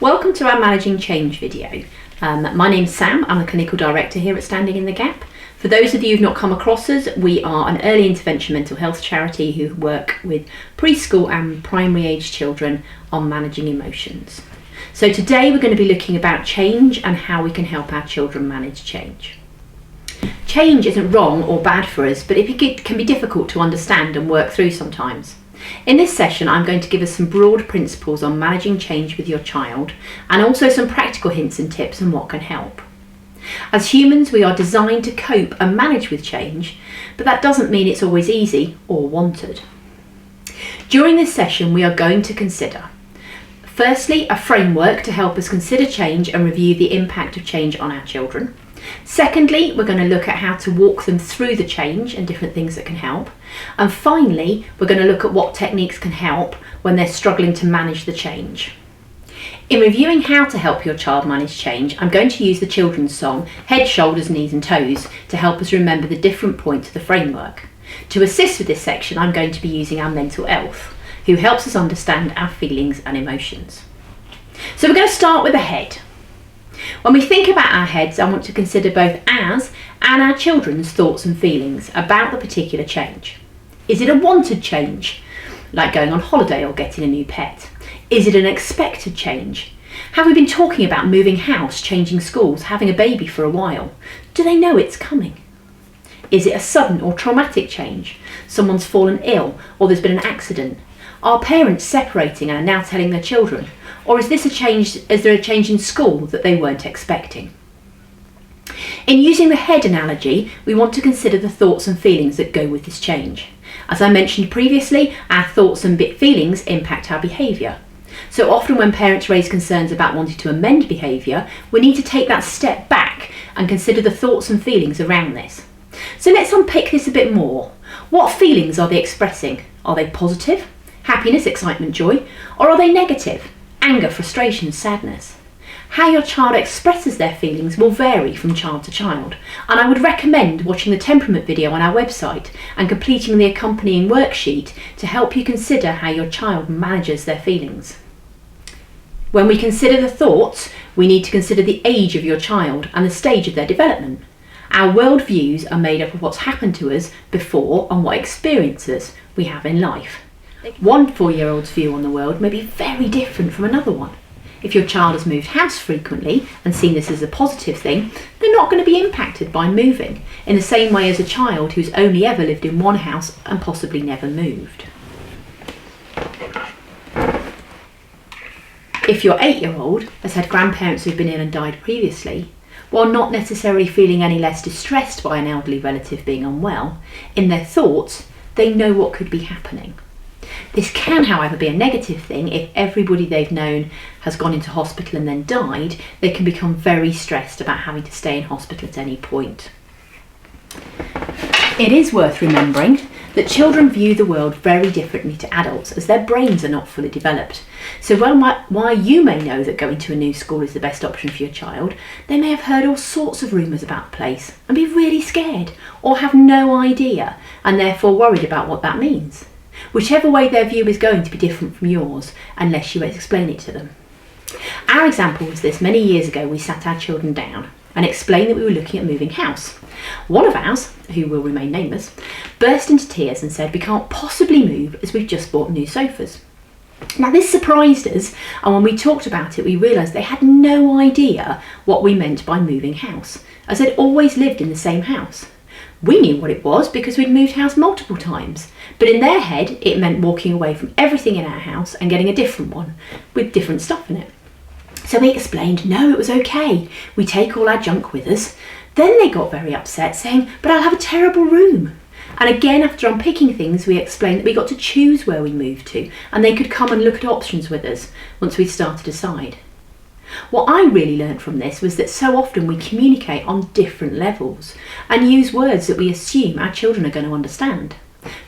Welcome to our Managing Change video. My name's Sam, I'm the Clinical Director here at Standing in the Gap. For those of you who've not come across us, we are an early intervention mental health charity who work with preschool and primary age children on managing emotions. So today we're going to be looking about change and how we can help our children manage change. Change isn't wrong or bad for us, but it can be difficult to understand and work through sometimes. In this session, I'm going to give us some broad principles on managing change with your child and also some practical hints and tips on what can help. As humans, we are designed to cope and manage with change, but that doesn't mean it's always easy or wanted. During this session, we are going to consider, firstly, a framework to help us consider change and review the impact of change on our children. Secondly, we're going to look at how to walk them through the change and different things that can help. And finally, we're going to look at what techniques can help when they're struggling to manage the change. In reviewing how to help your child manage change, I'm going to use the children's song, Head, Shoulders, Knees and Toes, to help us remember the different points of the framework. To assist with this section, I'm going to be using our mental elf, who helps us understand our feelings and emotions. So we're going to start with the head. When we think about our heads, I want to consider both ours and our children's thoughts and feelings about the particular change. Is it a wanted change, like going on holiday or getting a new pet? Is it an expected change? Have we been talking about moving house, changing schools, having a baby for a while? Do they know it's coming? Is it a sudden or traumatic change? Someone's fallen ill or there's been an accident? Are parents separating and are now telling their children? Or is there a change in school that they weren't expecting? In using the head analogy, we want to consider the thoughts and feelings that go with this change. As I mentioned previously, our thoughts and feelings impact our behaviour. So often when parents raise concerns about wanting to amend behaviour, we need to take that step back and consider the thoughts and feelings around this. So let's unpick this a bit more. What feelings are they expressing? Are they positive? Happiness, excitement, joy? Or are they negative? Anger, frustration, sadness. How your child expresses their feelings will vary from child to child, and I would recommend watching the temperament video on our website and completing the accompanying worksheet to help you consider how your child manages their feelings. When we consider the thoughts, we need to consider the age of your child and the stage of their development. Our worldviews are made up of what's happened to us before and what experiences we have in life. One 4-year-old's view on the world may be very different from another one. If your child has moved house frequently and seen this as a positive thing, they're not going to be impacted by moving, in the same way as a child who's only ever lived in one house and possibly never moved. If your 8-year-old has had grandparents who've been ill and died previously, while not necessarily feeling any less distressed by an elderly relative being unwell, in their thoughts, they know what could be happening. This can, however, be a negative thing. If everybody they've known has gone into hospital and then died, they can become very stressed about having to stay in hospital at any point. It is worth remembering that children view the world very differently to adults as their brains are not fully developed. So while you may know that going to a new school is the best option for your child, they may have heard all sorts of rumours about the place and be really scared or have no idea and therefore worried about what that means. Whichever way their view is going to be different from yours unless you explain it to them. Our example was this: many years ago we sat our children down and explained that we were looking at moving house. One of ours, who will remain nameless, burst into tears and said we can't possibly move as we've just bought new sofas. Now this surprised us, and when we talked about it we realised they had no idea what we meant by moving house, as they'd always lived in the same house. We knew what it was because we'd moved house multiple times, but in their head it meant walking away from everything in our house and getting a different one with different stuff in it. So we explained, no, it was okay, we take all our junk with us. Then they got very upset, saying, but I'll have a terrible room. And again, after unpicking things, we explained that we got to choose where we moved to, and they could come and look at options with us once we'd started to decide. What I really learnt from this was that so often we communicate on different levels and use words that we assume our children are going to understand.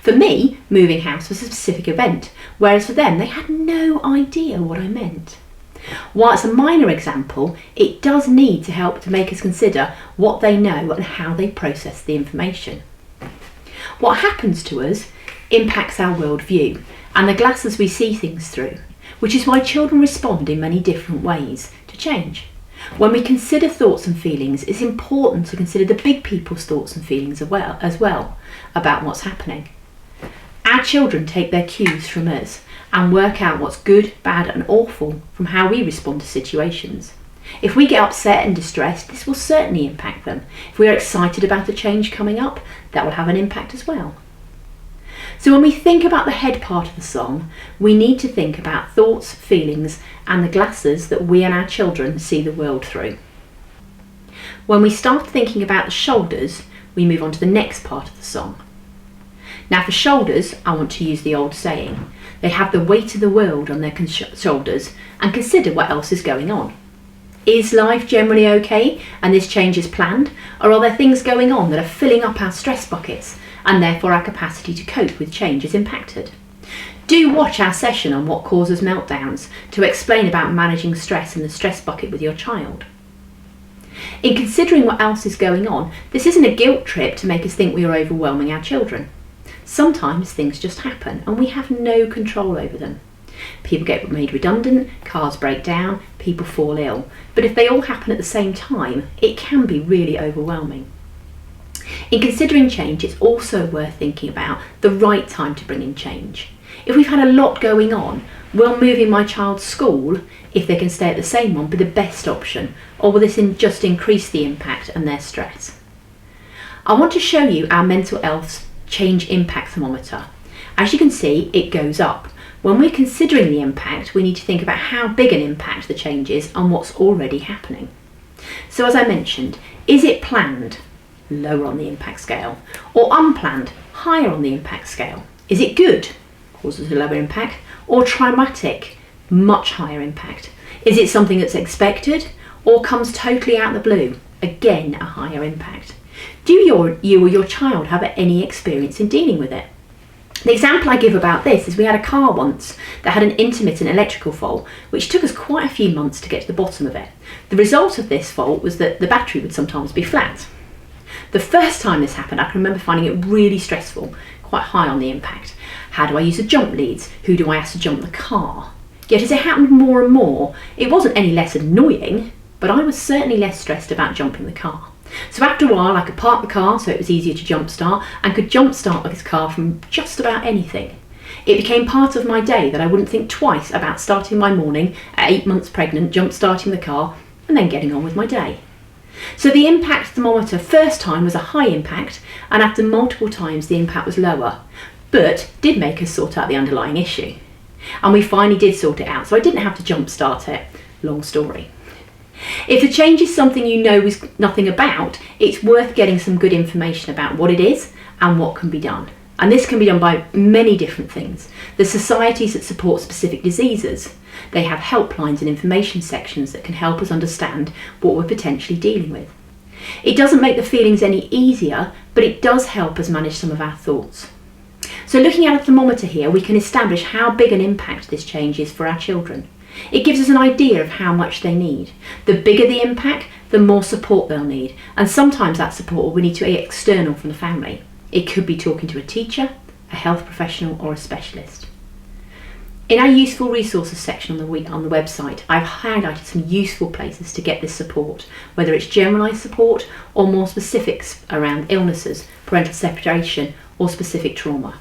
For me, moving house was a specific event, whereas for them they had no idea what I meant. While it's a minor example, it does need to help to make us consider what they know and how they process the information. What happens to us impacts our worldview and the glasses we see things through. which is why children respond in many different ways to change. When we consider thoughts and feelings, it's important to consider the big people's thoughts and feelings as well about what's happening. Our children take their cues from us and work out what's good, bad and awful from how we respond to situations. If we get upset and distressed, this will certainly impact them. If we are excited about a change coming up, that will have an impact as well. So when we think about the head part of the song, we need to think about thoughts, feelings and the glasses that we and our children see the world through. When we start thinking about the shoulders, we move on to the next part of the song. Now for shoulders, I want to use the old saying, they have the weight of the world on their shoulders, and consider what else is going on. Is life generally okay and this change is planned, or are there things going on that are filling up our stress buckets and therefore our capacity to cope with change is impacted? Do watch our session on what causes meltdowns to explain about managing stress in the stress bucket with your child. In considering what else is going on, this isn't a guilt trip to make us think we are overwhelming our children. Sometimes things just happen and we have no control over them. People get made redundant, cars break down, people fall ill. But if they all happen at the same time, it can be really overwhelming. In considering change, it's also worth thinking about the right time to bring in change. If we've had a lot going on, will moving my child's school, if they can stay at the same one, be the best option? Or will this just increase the impact and their stress? I want to show you our mental health change impact thermometer. As you can see, it goes up. When we're considering the impact, we need to think about how big an impact the change is and what's already happening. So as I mentioned, is it planned? Lower on the impact scale. Or unplanned? Higher on the impact scale. Is it good? Causes a lower impact. Or traumatic? Much higher impact. Is it something that's expected or comes totally out of the blue? Again, a higher impact. Do you or your child have any experience in dealing with it? The example I give about this is we had a car once that had an intermittent electrical fault, which took us quite a few months to get to the bottom of it. The result of this fault was that the battery would sometimes be flat. The first time this happened, I can remember finding it really stressful, quite high on the impact. How do I use the jump leads? Who do I ask to jump the car? Yet as it happened more and more, it wasn't any less annoying, but I was certainly less stressed about jumping the car. So after a while I could park the car so it was easier to jump start, and could jump start this car from just about anything. It became part of my day that I wouldn't think twice about starting my morning at 8 months pregnant, jump starting the car and then getting on with my day. So the impact thermometer first time was a high impact, and after multiple times the impact was lower, but did make us sort out the underlying issue. And we finally did sort it out, so I didn't have to jump start it. Long story. If the change is something you know is nothing about, it's worth getting some good information about what it is and what can be done. And this can be done by many different things. There's societies that support specific diseases. They have helplines and information sections that can help us understand what we're potentially dealing with. It doesn't make the feelings any easier, but it does help us manage some of our thoughts. So looking at a thermometer here, we can establish how big an impact this change is for our children. It gives us an idea of how much they need. The bigger the impact, the more support they'll need. And sometimes that support will need to be external from the family. It could be talking to a teacher, a health professional or a specialist. In our useful resources section on the website, I've highlighted some useful places to get this support, whether it's generalised support or more specifics around illnesses, parental separation or specific trauma.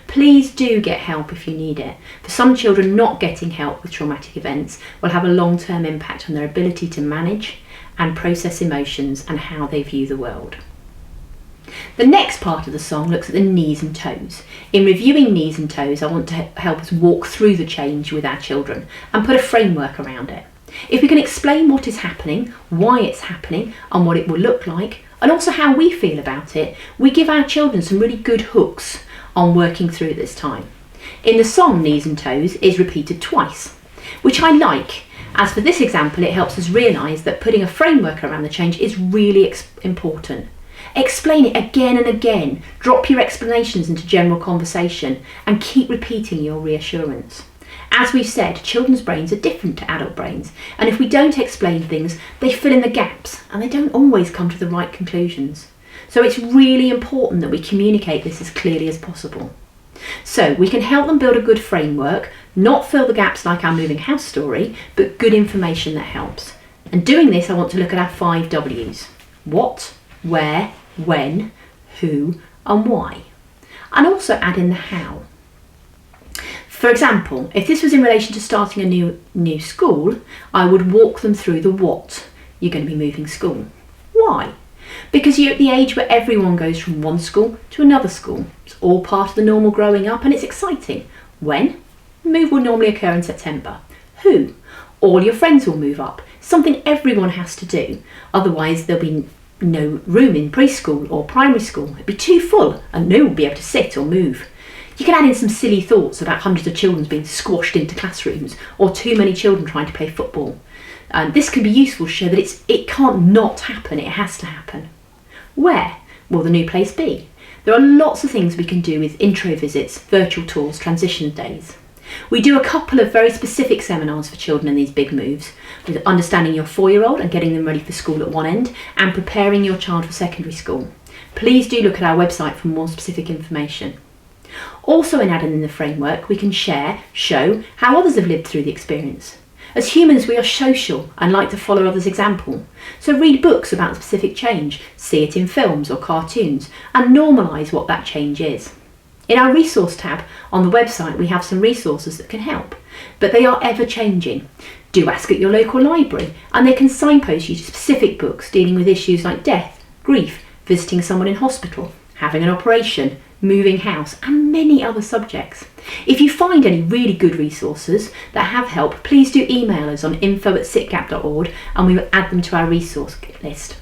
Please do get help if you need it. For some children, not getting help with traumatic events will have a long-term impact on their ability to manage and process emotions and how they view the world. The next part of the song looks at the knees and toes. In reviewing knees and toes, I want to help us walk through the change with our children and put a framework around it. If we can explain what is happening, why it's happening and what it will look like, and also how we feel about it, we give our children some really good hooks on working through this time. In the song, knees and toes is repeated twice, which I like, as for this example it helps us realise that putting a framework around the change is really important. Explain it again and again, drop your explanations into general conversation and keep repeating your reassurance. As we've said, children's brains are different to adult brains, and if we don't explain things, they fill in the gaps and they don't always come to the right conclusions. So it's really important that we communicate this as clearly as possible. So we can help them build a good framework, not fill the gaps like our moving house story, but good information that helps. And doing this, I want to look at our 5 W's. What, where, when, who, and why. And also add in the how. For example, if this was in relation to starting a new school, I would walk them through the what. You're going to be moving school. Why? Because you're at the age where everyone goes from one school to another school. It's all part of the normal growing up and it's exciting. When? The move will normally occur in September. Who? All your friends will move up. Something everyone has to do. Otherwise there'll be no room in preschool or primary school. It'd be too full and no one will be able to sit or move. You can add in some silly thoughts about hundreds of children being squashed into classrooms or too many children trying to play football. This can be useful to show that it can't not happen, it has to happen. Where will the new place be? There are lots of things we can do with intro visits, virtual tours, transition days. We do a couple of very specific seminars for children in these big moves, with understanding your 4-year-old and getting them ready for school at one end, and preparing your child for secondary school. Please do look at our website for more specific information. Also, in adding in the framework, we can show how others have lived through the experience. As humans, we are social and like to follow others' example. So read books about specific change, see it in films or cartoons, and normalise what that change is. In our resource tab on the website, we have some resources that can help, but they are ever changing. Do ask at your local library, and they can signpost you to specific books dealing with issues like death, grief, visiting someone in hospital, having an operation, moving house, and many other subjects. If you find any really good resources that have help, please do email us on info@sitgap.org and we will add them to our resource list.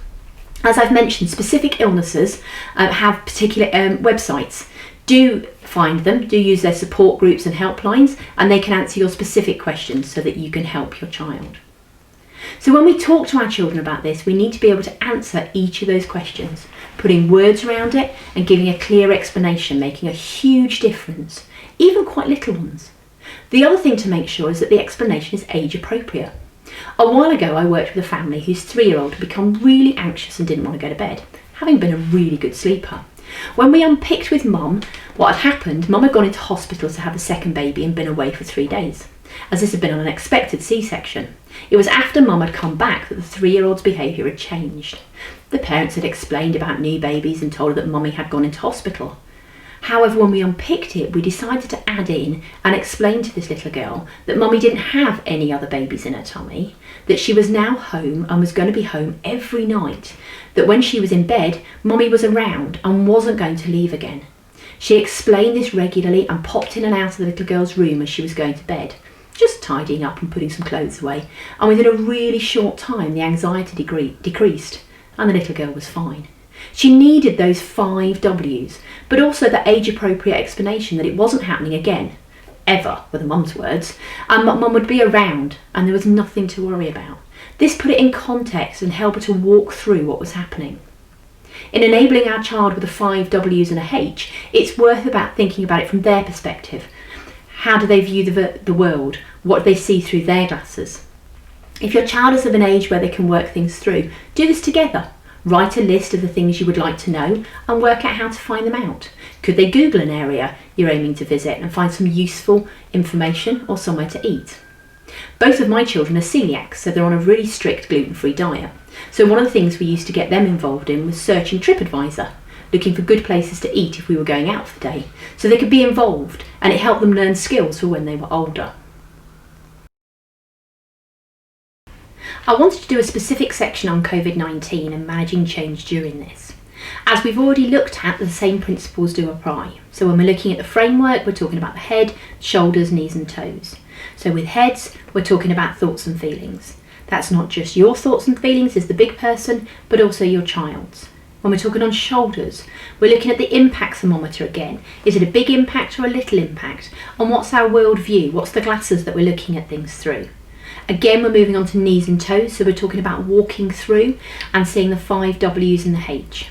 As I've mentioned, specific illnesses have particular websites. Do find them, do use their support groups and helplines, and they can answer your specific questions so that you can help your child. So when we talk to our children about this, we need to be able to answer each of those questions, putting words around it and giving a clear explanation, making a huge difference, even quite little ones. The other thing to make sure is that the explanation is age appropriate. A while ago, I worked with a family whose 3-year-old had become really anxious and didn't want to go to bed, having been a really good sleeper. When we unpicked with Mum what had happened, Mum had gone into hospital to have the second baby and been away for 3 days, as this had been an unexpected C-section. It was after Mum had come back that the 3-year-old's behaviour had changed. The parents had explained about new babies and told her that Mummy had gone into hospital. However, when we unpicked it, we decided to add in and explain to this little girl that Mummy didn't have any other babies in her tummy, that she was now home and was going to be home every night, that when she was in bed, Mummy was around and wasn't going to leave again. She explained this regularly and popped in and out of the little girl's room as she was going to bed, just tidying up and putting some clothes away, and within a really short time the anxiety decreased and the little girl was fine. She needed those 5 W's, but also the age-appropriate explanation that it wasn't happening again, ever, were the mum's words, and Mum would be around and there was nothing to worry about. This put it in context and helped her to walk through what was happening. In enabling our child with the 5 W's and a H, it's worth thinking about it from their perspective. How do they view the world? What do they see through their glasses? If your child is of an age where they can work things through, do this together. Write a list of the things you would like to know and work out how to find them out. Could they Google an area you're aiming to visit and find some useful information or somewhere to eat? Both of my children are celiacs, so they're on a really strict gluten-free diet. So one of the things we used to get them involved in was searching TripAdvisor, looking for good places to eat if we were going out for the day, so they could be involved, and it helped them learn skills for when they were older. I wanted to do a specific section on COVID-19 and managing change during this. As we've already looked at, the same principles do apply. So when we're looking at the framework, we're talking about the head, shoulders, knees and toes. So with heads, we're talking about thoughts and feelings. That's not just your thoughts and feelings as the big person, but also your child's. When we're talking on shoulders, we're looking at the impact thermometer again. Is it a big impact or a little impact? And what's our world view? What's the glasses that we're looking at things through? Again, we're moving on to knees and toes, so we're talking about walking through and seeing the 5 W's and the H.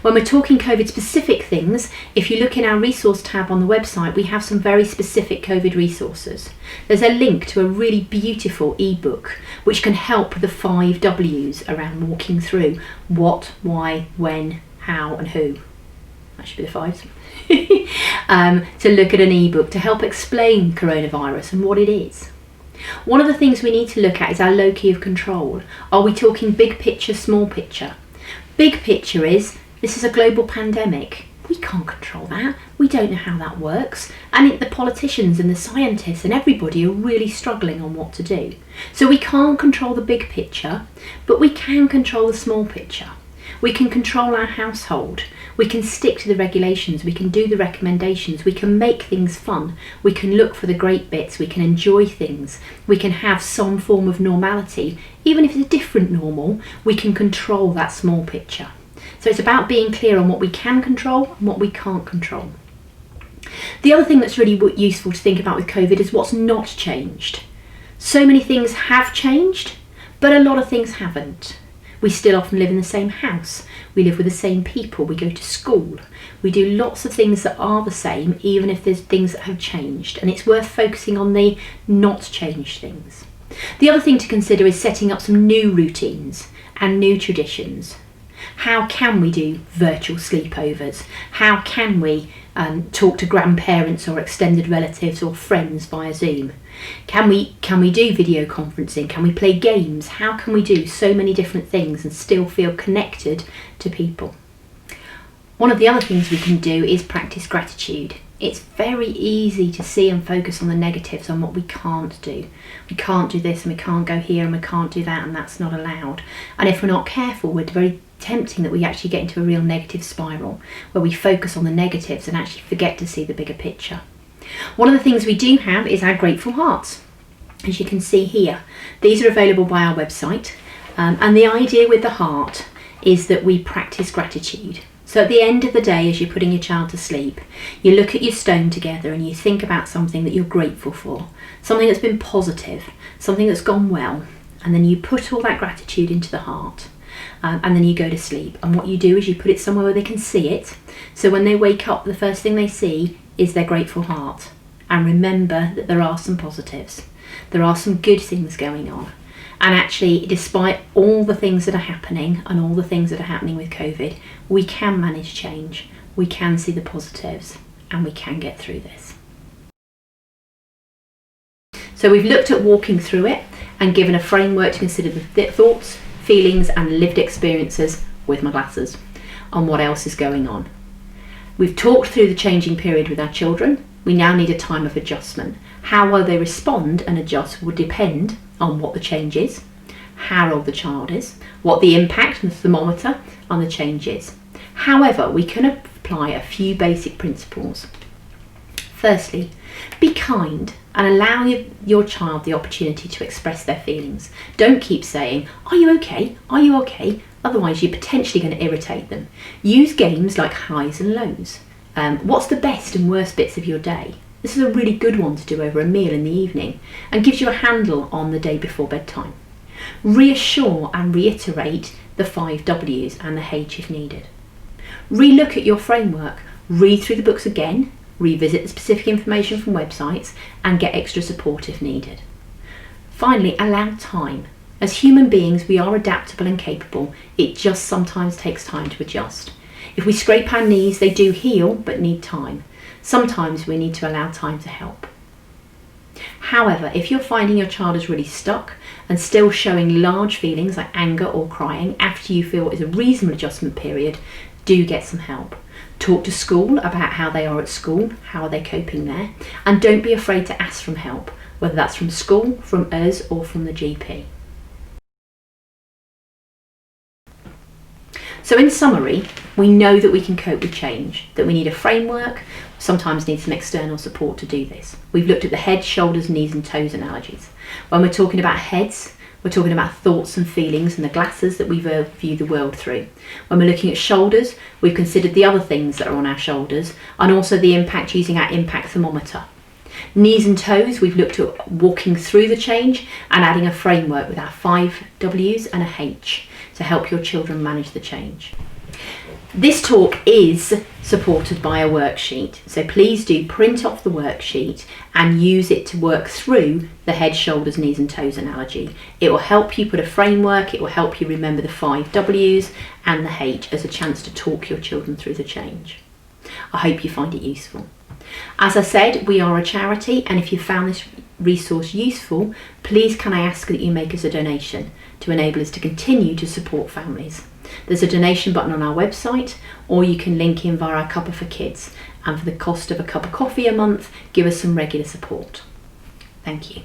When we're talking COVID specific things, if you look in our resource tab on the website, we have some very specific COVID resources. There's a link to a really beautiful ebook which can help with the 5 W's around walking through what, why, when, how and who. That should be the 5s. to look at an ebook to help explain coronavirus and what it is. One of the things we need to look at is our locus of control. Are we talking big picture, small picture? Big picture is, this is a global pandemic. We can't control that. We don't know how that works. And the politicians and the scientists and everybody are really struggling on what to do. So we can't control the big picture, but we can control the small picture. We can control our household. We can stick to the regulations. We can do the recommendations. We can make things fun. We can look for the great bits. We can enjoy things. We can have some form of normality. Even if it's a different normal, we can control that small picture. So it's about being clear on what we can control and what we can't control. The other thing that's really useful to think about with COVID is what's not changed. So many things have changed, but a lot of things haven't. We still often live in the same house. We live with the same people. We go to school. We do lots of things that are the same, even if there's things that have changed. And it's worth focusing on the not changed things. The other thing to consider is setting up some new routines and new traditions. How can we do virtual sleepovers? How can we talk to grandparents or extended relatives or friends via Zoom? Can we do video conferencing? Can we play games? How can we do so many different things and still feel connected to people? One of the other things we can do is practice gratitude. It's very easy to see and focus on the negatives, on what we can't do. We can't do this and we can't go here and we can't do that and that's not allowed. And if we're not careful, we're very tempting that we actually get into a real negative spiral where we focus on the negatives and actually forget to see the bigger picture. One of the things we do have is our grateful hearts. As you can see here, these are available by our website. And the idea with the heart is that we practice gratitude. So at the end of the day, as you're putting your child to sleep, you look at your stone together and you think about something that you're grateful for, something that's been positive, something that's gone well, and then you put all that gratitude into the heart. And then you go to sleep. And what you do is you put it somewhere where they can see it. So when they wake up, the first thing they see is their grateful heart. And remember that there are some positives. There are some good things going on. And actually, despite all the things that are happening and all the things that are happening with COVID, we can manage change. We can see the positives and we can get through this. So we've looked at walking through it and given a framework to consider the thoughts, feelings and lived experiences with my glasses on what else is going on. We've talked through the changing period with our children. We now need a time of adjustment. How well they respond and adjust will depend on what the change is, how old the child is, what the impact and the thermometer on the change is. However, we can apply a few basic principles. Firstly, be kind and allow your child the opportunity to express their feelings. Don't keep saying, "Are you okay? Are you okay?" Otherwise, you're potentially going to irritate them. Use games like highs and lows. What's the best and worst bits of your day? This is a really good one to do over a meal in the evening and gives you a handle on the day before bedtime. Reassure and reiterate the 5 W's and the H if needed. Relook at your framework. Read through the books again. Revisit the specific information from websites and get extra support if needed. Finally, allow time. As human beings, we are adaptable and capable. It just sometimes takes time to adjust. If we scrape our knees, they do heal but need time. Sometimes we need to allow time to help. However, if you're finding your child is really stuck and still showing large feelings like anger or crying after you feel is a reasonable adjustment period, do get some help. Talk to school about how they are at school, how are they coping there, and don't be afraid to ask for help, whether that's from school, from us, or from the GP. So in summary, we know that we can cope with change, that we need a framework, sometimes need some external support to do this. We've looked at the head, shoulders, knees and toes analogies. When we're talking about heads, we're talking about thoughts and feelings and the glasses that we view the world through. When we're looking at shoulders, we've considered the other things that are on our shoulders and also the impact using our impact thermometer. Knees and toes, we've looked at walking through the change and adding a framework with our 5 W's and a H to help your children manage the change. This talk is supported by a worksheet, so please do print off the worksheet and use it to work through the head, shoulders, knees and toes analogy. It will help you put a framework, it will help you remember the 5 W's and the H as a chance to talk your children through the change. I hope you find it useful. As I said, we are a charity, and if you found this resource useful, please can I ask that you make us a donation to enable us to continue to support families. There's a donation button on our website, or you can link in via our Cuppa for Kids, and for the cost of a cup of coffee a month, give us some regular support. Thank you.